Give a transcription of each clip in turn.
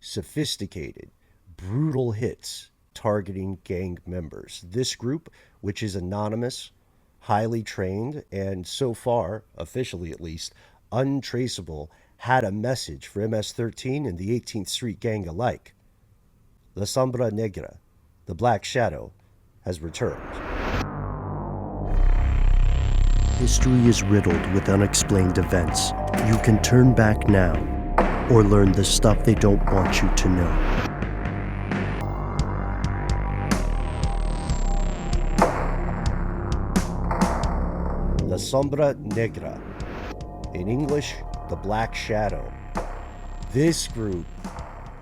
sophisticated, brutal hits targeting gang members. This group, which is anonymous, highly trained, and so far, officially at least, untraceable, had a message for MS-13 and the 18th Street Gang alike. La Sombra Negra, the Black Shadow, has returned. History is riddled with unexplained events. You can turn back now or learn the stuff they don't want you to know. La Sombra Negra. In English, the Black Shadow. This group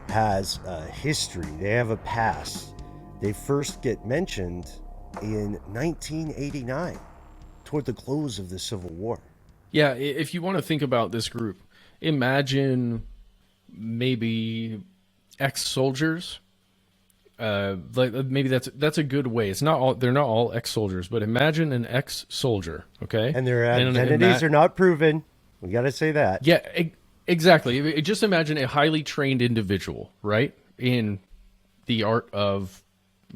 has a history. They have a past. They first get mentioned in 1989, toward the close of the Civil War. Yeah, if you want to think about this group, imagine maybe ex-soldiers. Like maybe that's a good way. It's not all, they're not all ex-soldiers, but imagine an ex-soldier, okay? And their identities are not proven. We got to say that. Yeah, exactly. Just imagine a highly trained individual, right, in the art of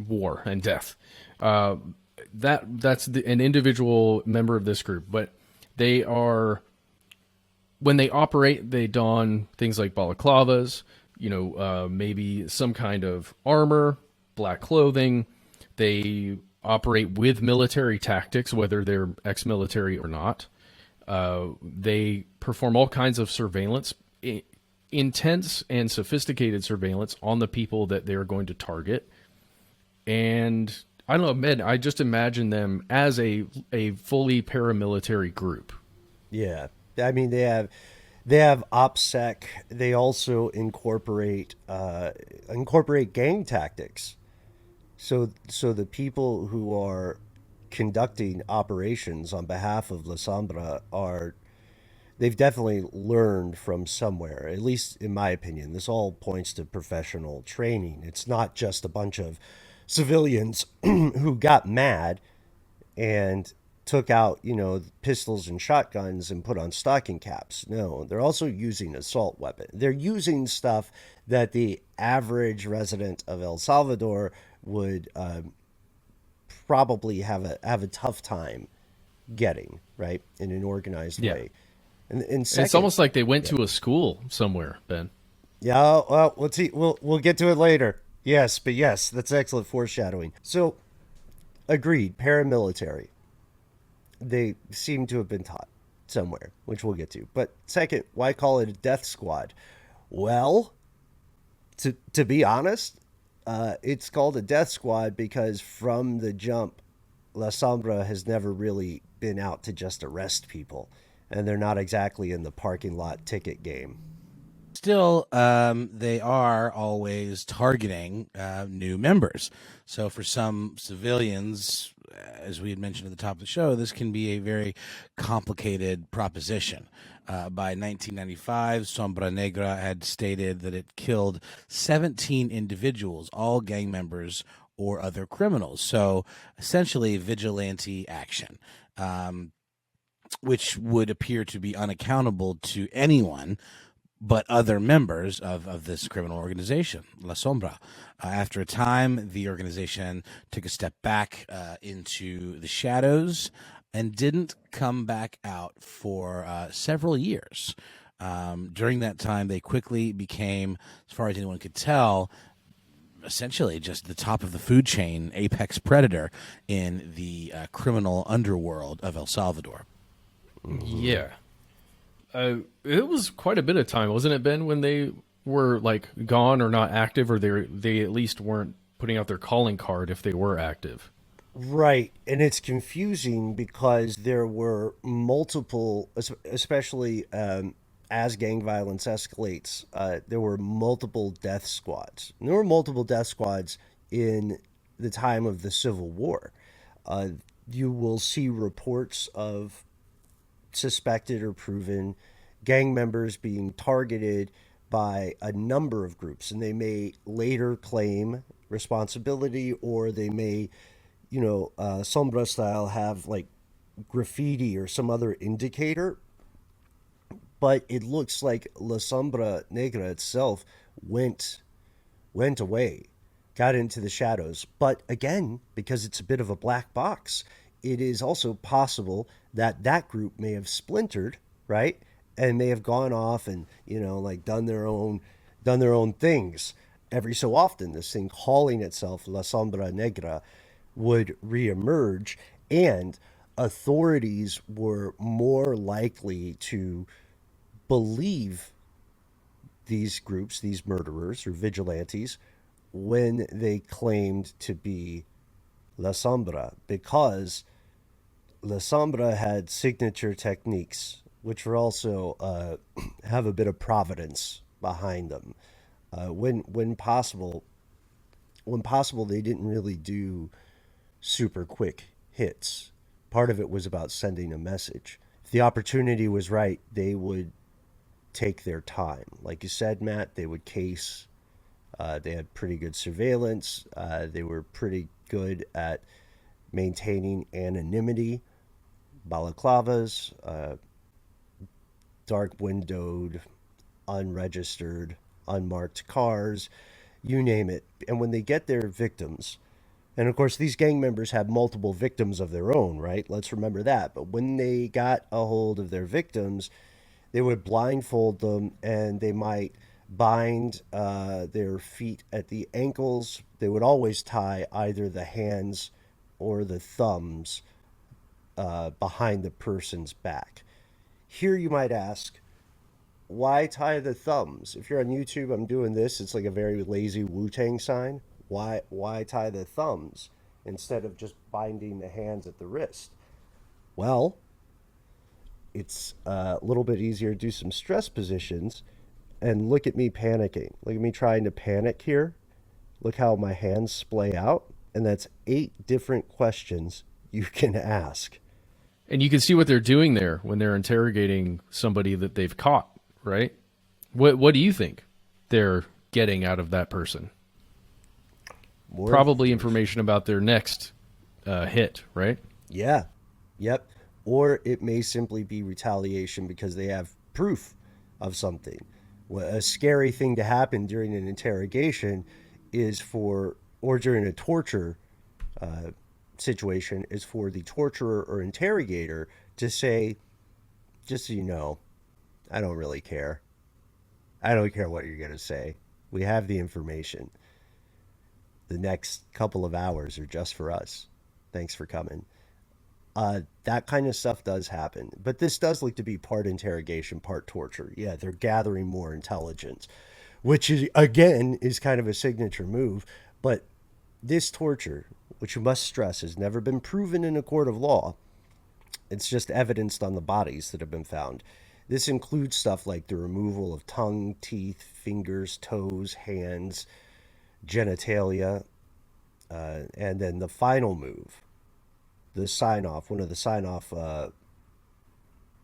war and death. That's an individual member of this group, but they are, when they operate, they don things like balaclavas, maybe some kind of armor, black clothing. They operate with military tactics, whether they're ex-military or not. They perform all kinds of surveillance, intense and sophisticated surveillance on the people that they're going to target. And I don't know, man, I just imagine them as a fully paramilitary group. Yeah. I mean, they have OPSEC. They also incorporate gang tactics. So the people who are conducting operations on behalf of La Sombra they've definitely learned from somewhere, at least in my opinion. This all points to professional training. It's not just a bunch of civilians who got mad and took out, pistols and shotguns and put on stocking caps. No, they're also using assault weapons. They're using stuff that the average resident of El Salvador would probably have a tough time getting, right, in an organized way. And second, it's almost like they went to a school somewhere, Ben. Yeah, well, let's see. We'll get to it later. Yes, that's excellent foreshadowing. So, agreed, paramilitary. They seem to have been taught somewhere, which we'll get to. But second, why call it a death squad? Well, to be honest, it's called a death squad because from the jump, La Sombra has never really been out to just arrest people. And they're not exactly in the parking lot ticket game. Still, they are always targeting new members. So for some civilians, as we had mentioned at the top of the show, this can be a very complicated proposition. By 1995, Sombra Negra had stated that it killed 17 individuals, all gang members or other criminals. So essentially vigilante action, which would appear to be unaccountable to anyone but other members of this criminal organization, La Sombra. After a time, the organization took a step back into the shadows and didn't come back out for several years. During that time, they quickly became, as far as anyone could tell, essentially just the top of the food chain, apex predator in the criminal underworld of El Salvador. Yeah. It was quite a bit of time, wasn't it, Ben, when they were like gone or not active, or they at least weren't putting out their calling card if they were active? Right. And it's confusing because there were multiple, especially as gang violence escalates, there were multiple death squads. And there were multiple death squads in the time of the Civil War. You will see reports of suspected or proven gang members being targeted by a number of groups, and they may later claim responsibility, or they may, Sombra style, have like graffiti or some other indicator. But it looks like La Sombra Negra itself went away, got into the shadows. But again, because it's a bit of a black box, it is also possible that that group may have splintered, right? And may have gone off and, like done their own things. Every so often, this thing calling itself La Sombra Negra would reemerge, and authorities were more likely to believe these groups, these murderers or vigilantes, when they claimed to be La Sombra, because La Sombra had signature techniques, which were also have a bit of providence behind them. When possible, they didn't really do super quick hits. Part of it was about sending a message. If the opportunity was right, they would take their time. Like you said, Matt, they would case. They had pretty good surveillance. They were pretty good at maintaining anonymity, balaclavas, dark windowed, unregistered, unmarked cars, you name it. And when they get their victims, and of course, these gang members have multiple victims of their own, right? Let's remember that. But when they got a hold of their victims, they would blindfold them and they might bind their feet at the ankles. They would always tie either the hands or the thumbs behind the person's back. Here you might ask, why tie the thumbs? If you're on YouTube, I'm doing this. It's like a very lazy Wu-Tang sign. Why tie the thumbs instead of just binding the hands at the wrist? Well, it's a little bit easier to do some stress positions. And look at me panicking. Look at me trying to panic here. Look how my hands splay out. And that's 8 different questions you can ask. And you can see what they're doing there when they're interrogating somebody that they've caught, right? What do you think they're getting out of that person? More Probably information about their next hit, right? Yeah. Yep. Or it may simply be retaliation because they have proof of something. A scary thing to happen during an interrogation or during a torture situation, is for the torturer or interrogator to say, just so you know, I don't really care. I don't care what you're going to say. We have the information. The next couple of hours are just for us. Thanks for coming. That kind of stuff does happen. But this does look to be part interrogation, part torture. Yeah, they're gathering more intelligence, which is, again, is kind of a signature move. But this torture, which you must stress, has never been proven in a court of law. It's just evidenced on the bodies that have been found. This includes stuff like the removal of tongue, teeth, fingers, toes, hands, genitalia, and then the final move, the sign off. One of the sign off,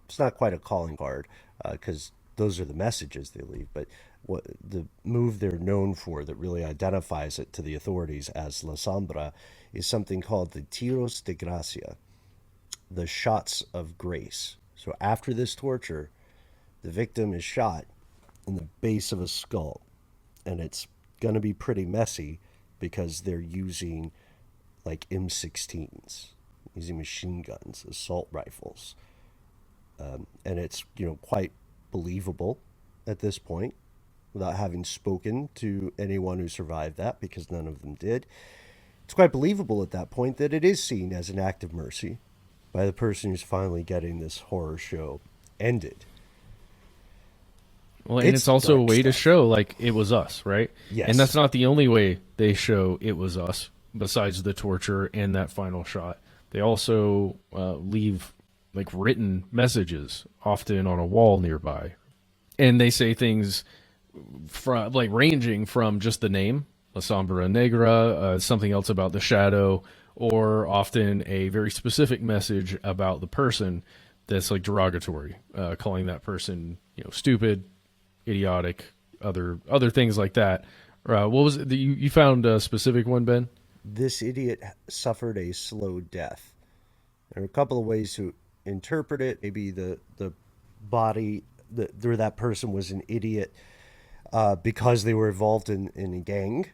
it's not quite a calling card because those are the messages they leave, but what the move they're known for that really identifies it to the authorities as La Sombra is something called the tiros de gracia, the shots of grace. So after this torture, the victim is shot in the base of a skull, and it's going to be pretty messy because they're using like M16s, using machine guns, assault rifles. And it's, quite believable at this point, without having spoken to anyone who survived that, because none of them did. It's quite believable at that point that it is seen as an act of mercy by the person who's finally getting this horror show ended. Well, and it's also a way to show, like, it was us, right? Yes. And that's not the only way they show it was us, besides the torture and that final shot. They also leave, like, written messages, often on a wall nearby. And they say things from, like, ranging from just the name, La Sombra Negra, something else about the shadow, or often a very specific message about the person that's, like, derogatory, calling that person, stupid, idiotic, other things like that. What was it that you found a specific one, Ben? This idiot suffered a slow death. There are a couple of ways to interpret it. Maybe the body, that person was an idiot. because they were involved in a gang.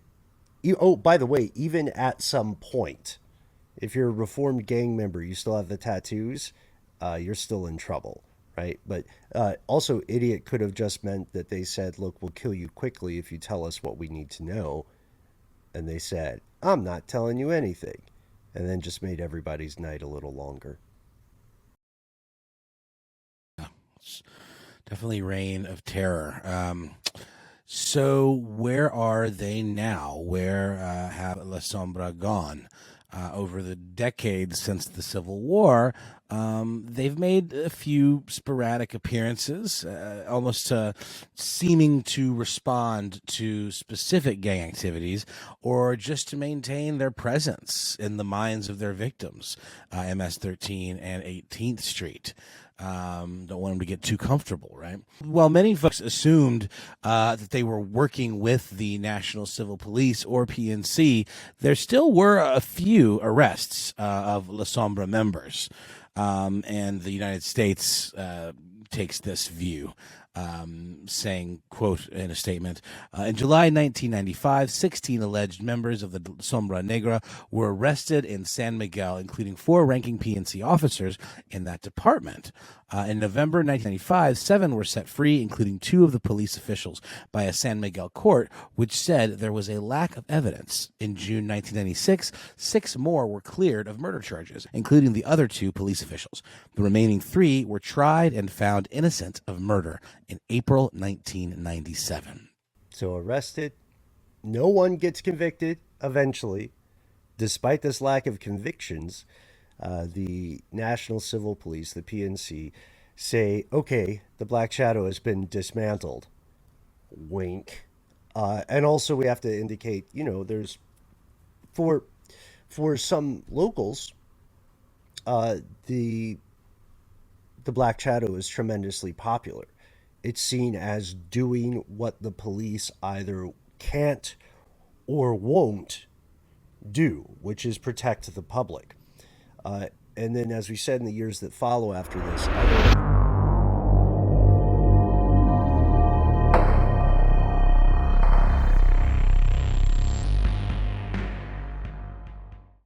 Oh, by the way, even at some point, if you're a reformed gang member, you still have the tattoos, you're still in trouble, right? But also, idiot could have just meant that they said, look, we'll kill you quickly if you tell us what we need to know. And they said, I'm not telling you anything. And then just made everybody's night a little longer. Definitely reign of terror. So where are they now? Where have La Sombra gone? Over the decades since the Civil War, they've made a few sporadic appearances, almost seeming to respond to specific gang activities or just to maintain their presence in the minds of their victims, MS 13 and 18th Street. Don't want them to get too comfortable, right? While many folks assumed that they were working with the National Civil Police or PNC, there still were a few arrests of La Sombra members, and the United States takes this view. Saying, quote, in a statement, in July 1995, 16 alleged members of the Sombra Negra were arrested in San Miguel, including 4 ranking PNC officers in that department. In November 1995, 7 were set free, including 2 of the police officials, by a San Miguel court, which said there was a lack of evidence. In June 1996, 6 more were cleared of murder charges, including the other 2 police officials. The remaining 3 were tried and found innocent of murder in April 1997. So arrested. No one gets convicted eventually. Despite this lack of convictions, the National Civil Police, the PNC, say, okay, the Black Shadow has been dismantled. Wink. And also we have to indicate, there's for some locals, the Black Shadow is tremendously popular. It's seen as doing what the police either can't or won't do, which is protect the public. And then, as we said in the years that follow after this, other